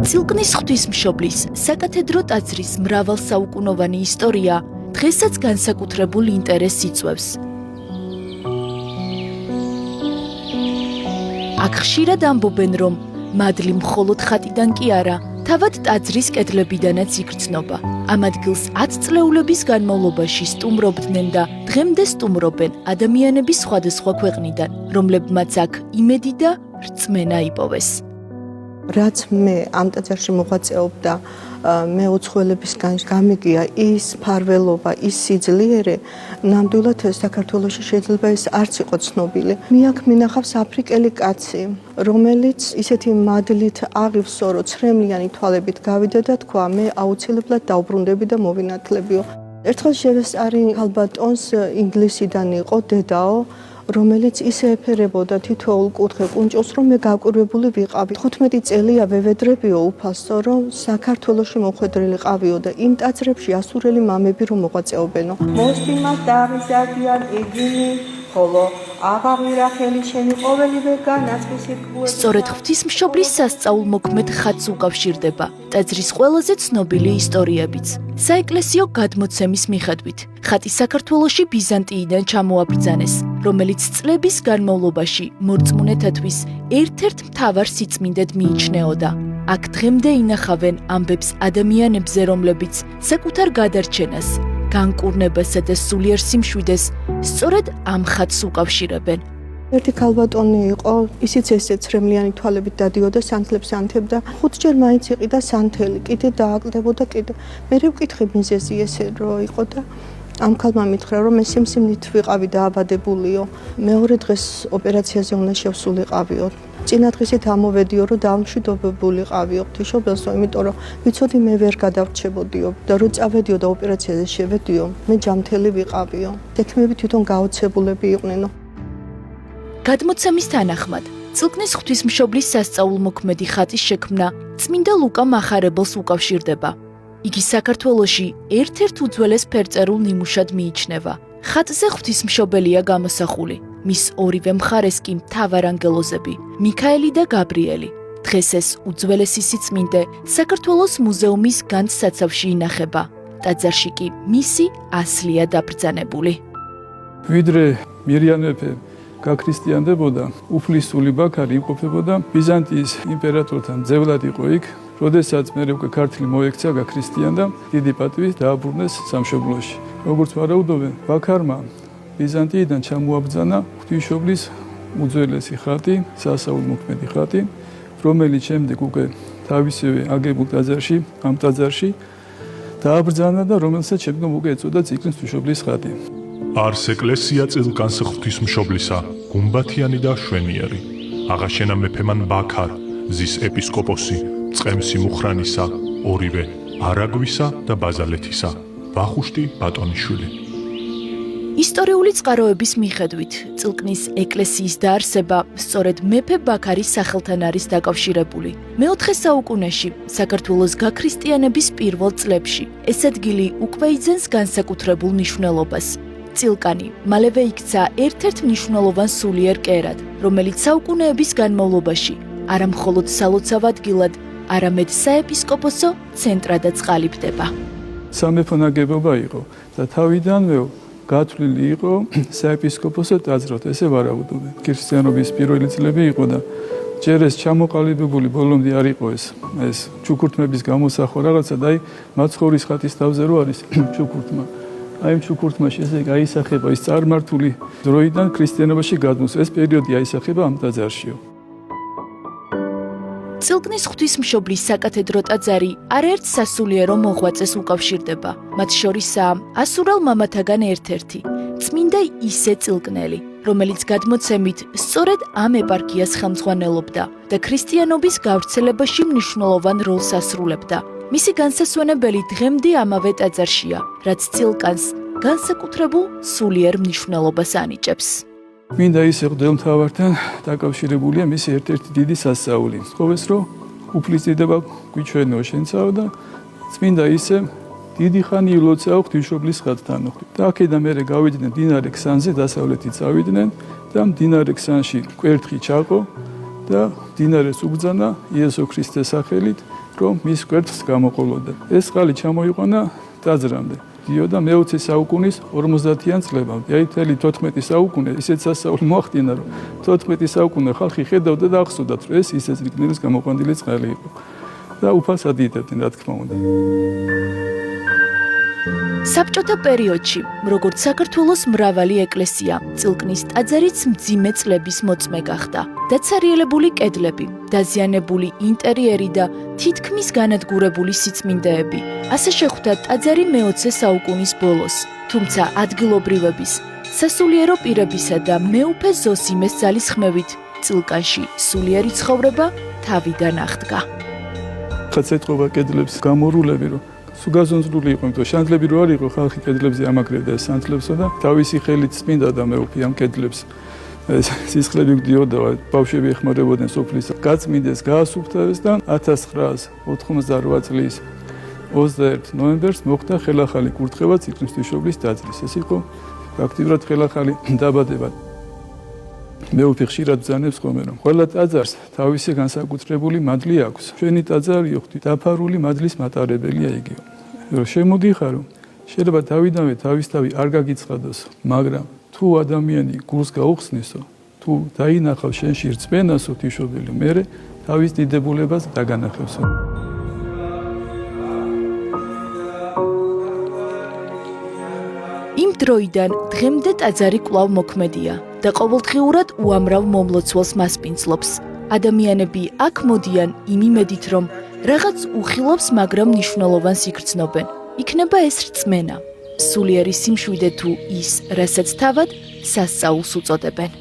წილკნის ღვთისმშობლის საკათედრო ტაძრის მრავალსაუკუნოვანი ისტორია დღესაც განსაკუთრებულ ინტერესს იწვევს. აქ ხშირად ამბობენ, რომ მადლი მხოლოდ ხატიდან კი არა, თავად ტაძრის კედლებიდანაც იგრძნობა. ამ ადგილს 10 წლეულების განმავლობაში სტუმრობდნენ და დღემდე სტუმრობენ ადამიანები სხვადასხვა ქვეყნიდან, რომლებმაც აქ იმედი და რწმენა იპოვეს. რაც მე ამ ტაძარში მოღვაწეობდა, მე უცხოელებისგან გამიგია ის ფარველობა, ის სიძლიერე, ნამდვილად საქართველოში შეიძლება ეს არც იყო ცნობილი. მე აქ მინახავს აფრიკელი კაცი, რომელიც ისეთი მადლით აღივსო, რომ ცრემლიანი თვალებით გავიდა და თქვა, მე აუცილებლად დავბრუნდები და მოვინათლებიო. ერთხელ შევესწარი ალბატონს ინგლისიდან იყო დედაო, რომელიც ისე ეფერებოდა თითოეულ კუთხე კუნჭოს, რომ მე გაკვირვებული ვიყავი. 15 წელია ვევედრებიო უფასო, რომ საქართველოში მოხვედრილი ყავიო და იმ ტაძრებში ასურელი მამები რომ მოღვაწეობენო. მოსტიმას დავიზარდიან ეგინი, ხოლო აღაღვირა ხელი შენი ყოველივე განაწყისი გუე. სწორედ ღვთისმშობლის სასწაულმოქმედ ხატს უკავშირდება ტაძრის ყველაზე ცნობილი ისტორიებიც. საეკლესიო გადმოცემის მიხედვით, ხატი საქართველოში ბიზანტიიდან ჩამოაბრძანეს, რომელიც წლების განმავლობაში მორწმუნეთათვის ერთ-ერთ მთავარ სიწმინდედ მიიჩნეოდა. აქ დღემდე ინახავენ ამბებს ადამიანებზე, რომლებიც საკუთარ გადარჩენას, განკურნებასა და სულიერ სიმშვიდეს სწორედ ამ ხატს უკავშირებენ. ერთი ქალბატონი იყო, ისიც ესე ცრემლიანი თვალებით დადიოდა, სანთლებს ანთებდა. 5 ჯერ მაინც იყიდა სანთელი, კიდე დააკლებოდა კიდე. მე ვკითხე მიზეზი ესე რო იყო და ამ ქალმა მითხრა, რომ მე სიმსივნით ვიყავი დააბადებულიო. მეორე დღეს ოპერაციაზე უნდა შევსულიყავიო. წინა დღისით ამოვედიო, რომ დაამშვიდობებულიყავიო ღვთისმშობელსო, იმიტომ რომ ვიცოდი მე ვერ გადავრჩებოდიო და რო წავედიო და ოპერაციაზე შევედიო, მე ჯამთელი ვიყავიო. ექიმები თვითონ გაოცებულები იყვნენო. გადმოცემის თანახმად, წილკნის ღვთისმშობლის სასწაულმოქმედი ხატის შექმნა წმინდა ლუკა მახარებელს უკავშირდება. იგი საქართველოში ერთ-ერთ უძველეს ფერწერულ ნიმუშად მიიჩნევა. ხატზე ღვთისმშობელია გამოსახული, მის ორივე მხარეს კი მთავარანგელოზები, მიქაელი და გაბრიელი. დღეს ეს უძველესი სიწმინდე საქართველოს მუზეუმის განძსაცავში ინახება. ტაძარში კი მისი ასლია დაბრძანებული. ვიდრე მირიანეფე გაქრისტიანდებოდა, უფლისწული ბაქარი იმყოფებოდა ბიზანტიის იმპერატორთან მძევლად იყო იქ. როდესაც მე უკვე ქართლი მოექცა გაქრისტიანდა, დიდი პატივით დააბრუნეს სამშობლოში. როგორც ვარაუდობენ, ბაქარმა ბიზანტიიდან ჩამოაბრძანა ღვთისმშობლის უძველესი ხატი, სასწაულმოქმედი ხატი, რომელიც შემდეგ უკვე თავისივე აგებულ ტაძარში, ამ ტაძარში დააბრძანა და რომელსაც შემდგომ უკვე ეწოდა წილკნის ღვთისმშობლის ხატი. არს ეკლესია წილკანს ღვთისმშობლისა, გუმბათიანი და შვენიერი. აღაშენა მეფემან ბაქარ, ზის ეპისკოპოსი, წყემსი მუხრანისა, ორივე არაგვისა და ბაზალეთისა, ვახუშტი ბატონიშვილი. ისტორიული წყაროების მიხედვით, წილკნის ეკლესიის დაარსება სწორედ მეფე ბაქარის სახელთან არის დაკავშირებული. მე-4 საუკუნეში, საქართველოს გაქრისტიანების პირველ წლებში, ეს ადგილი უკვე იძენს განსაკუთრებულ მნიშვნელობას. წილკანი მალევე იქცა ერთ-ერთ მნიშვნელოვან სულიერ კერად, რომელიც საუკუნეების განმავლობაში არა მხოლოდ სალოცავ ადგილად, არამედ საეპისკოპოსო ცენტრადაც ყალიბდება. სამეფო ნაგებობა იყო და თავიდანვე გათვლილი იყო საეპისკოპოსო ტაძრად, ესე ვარაუდობენ. ქრისტიანობის პირველი წლები იყო და ჯერ ეს ჩამოყალიბებული ბოლომდე არ იყო ეს ჩუქურთმების გამოსახვა რაღაცა და აი მაცხოვრის ხატის თავზე რო არის ჩუქურთმა. აი იმ ჩუქურთმაში ესე აისახება ის წარმართული დროიდან ქრისტიანობაში გადმოსვლა. ეს პერიოდი აისახება ამ ტაძარშიო. წილკნის ღვთისმშობლის საკათედრო ტაძარი არაერთ სასულიერო მოღვაწეს უკავშირდება. მათ შორისაა ასურელ მამათაგან ერთ-ერთი, წმინდა ისე წილკნელი, რომელიც გადმოცემით სწორედ ამ ეპარქიას ხელმძღვანელობდა და ქრისტიანობის გავრცელებაში მნიშვნელოვან როლს ასრულებდა. მისი განსასვენებელი დღემდე ამავე ტაძარშია, რაც წილკანს განსაკუთრებულ სულიერ მნიშვნელობას ანიჭებს. მინდა ისე მღვდელმთავართან დაკავშირებულია მისი ერთ-ერთი დიდი სასწაული. სწოვეს რომ უფლისწიდება გვიჩვენო შენცაო და წმინდა ისე დიდი ხანი ილოცაო ღვთისმშობლის ხატთან. და აქედან მერე გავიდნენ მდინარე ქსანზე, დასავლეთით წავიდნენ და მდინარე ქსანში კვერთხი ჩაყო და მდინარეს უბრძანა იესო ქრისტეს სახელით რომ მის კვერცხს გამოყოლოდა. ეს წყალი ჩამოიყვანა ტაძრამდე. დიოდა მე-20 საუკუნის 50-იან წლებამდე. აი მთელი 14 საუკუნე ისეთ სასწაული მოახდინა, რომ 14 საუკუნე ხალხი ხედავდა და ახსოვდათ, რომ ეს ისე რკინიგზის გამოყვანილი წყალი იყო. და უფალსად იდებდნენ, რა თქმა უნდა. საბჭოთა პერიოდში, როგორც საქართველოს მრავალი ეკლესია, წილკნის ტაძარიც მძიმე წლების მოწმე გახდა. დაცარიელებული კედლები, დაზიანებული ინტერიერი და თითქმის განადგურებული სიწმინდეები. ასე შეხვდა ტაძარი მე-20 საუკუნის ბოლოს, თუმცა ადგილობრივების, სასულიერო პირებისა და მეუფე ზოსიმეს ძალისხმევით, წილკანში სულიერი ცხოვრება თავიდან აღდგა. ხაც ეთყობა კედლებს გამორულები, რომ სუგაზონზრული იყო, იმიტომ შანთლები რო არ იყო, ხალხი კედლებზე ამაგრებდა ეს სანთლებსო და თავისი ხელით წმინდა და მეუფე ამ კედლებს სისხლები გდიოდა, ბავშვები ეხმარებოდნენ სოფლის გაწმინდეს, გაასუფთავეს და 1988 წლის 21 ნოემბერს მოხდა ხელახალი კურთხევა წილკნის ღვთისმშობლის ტაძრის. ეს იყო ფაქტიურად ხელახალი დაბადება. მეუფე ხშირად ბრძანებს ხოლმე, რომ ყველა ტაძარს თავისი განსაკუთრებული მადლი აქვს. ჩვენი ტაძარი ღვთის დაფარული მადლის მატარებელია იგივე. რომ შემოდიხარო, შეიძლება თავიდანვე თავისთავი არ გაგიცხადოს, მაგრამ თუ ადამიანი გულს გაუხსნისო, თუ დაინახავს შენში რწმენასო ღვთისმშობელი, მერე თავის დიდებულებას დაგანახებსო. იმ დროიდან დღემდე ტაძარი კვლავ მოქმედია და ყოველდღიურად უამრავ მომლოცველს მასპინძლობს. ადამიანები აქ მოდიან იმ იმედით, რომ რაღაც უხილავს, მაგრამ მნიშვნელოვანს იგრძნობენ. იქნება ეს რწმენა, სულიერი სიმშვიდე თუ ის, რასაც თავად სასწაულს უწოდებენ.